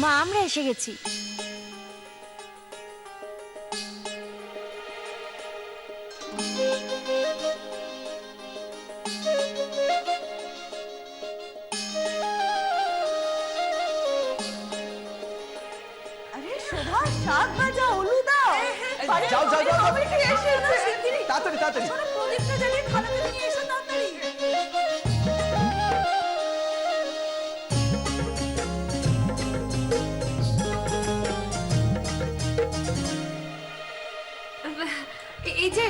মা আমরা এসে গেছি। আরে শোভা, শাক ভাজা, আলু দাও। যাও যাও যাও আমি কি এসেছি? তাড়াতাড়ি তাড়াতাড়ি। শোনো, প্রদীপটা জ্বালিয়ে থালাতে নিয়ে এসো তাড়াতাড়ি। এই যে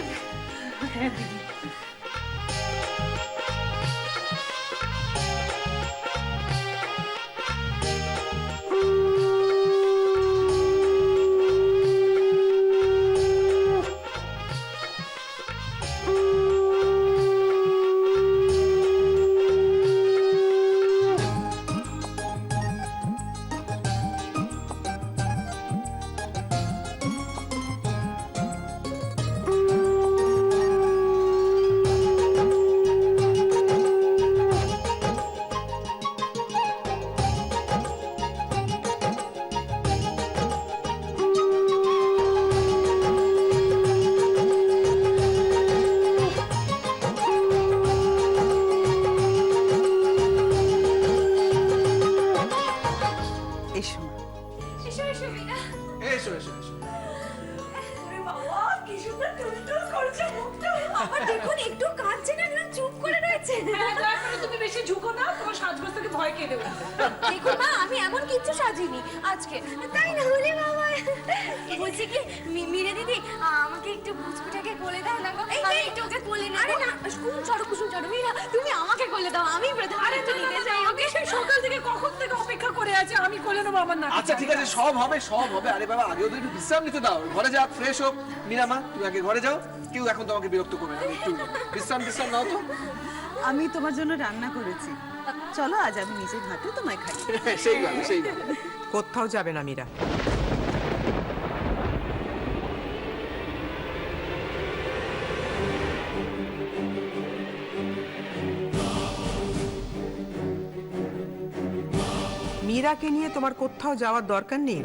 এসো মা। এসো এসো মীরা। এসো এসো এসো। আরে বাবা, কি সুন্দর টুলটুল করছে মুখটা। আবার দেখুন একটু কাঁদছে না, একদম চুপ করে রয়েছে। তুমি বেশি ঝুঁকো না, তোমার সাজগোজ থেকে ভয় কেঁদে উঠবে। দেখুন মা, আমি এমন কিচ্ছু সাজিনি আজকে, তাই না? হলে বাবা বলছি কি মীরা দিদি, আমাকে একটু বুচকুটাকে কোলে দাও না গো। আমি একটু ওকে কোলে নেব। আরে না, কুসুম চড়ো মীরা, তুমি আমাকে কোলে দাও, আমি প্রথমে একটু নিতে চাই ওকে। সকাল থেকে কখন থেকে অপেক্ষা করে আছে, আমি কোলে নেবো আমার না। আচ্ছা ঠিক আছে, সব হবে সব হবে। আরে বাবা, আগে ওদের একটু বিশ্রাম নিতে দাও। ঘরে যা, ফ্রেশ হোক। মীরামা, তুমি আগে ঘরে যাও। কেউ এখন তোমাকে বিরক্ত করবে না। একটু বিশ্রাম নাও তো। আমি তোমার জন্য রান্না করেছি, চলো আজ আমি নিজের হাতে তোমায় খাই। সেই ভালো সেই ভালো। কোথাও যাবে না মীরা। মীরাকে নিয়ে তোমার কোথাও যাওয়ার দরকার নেই।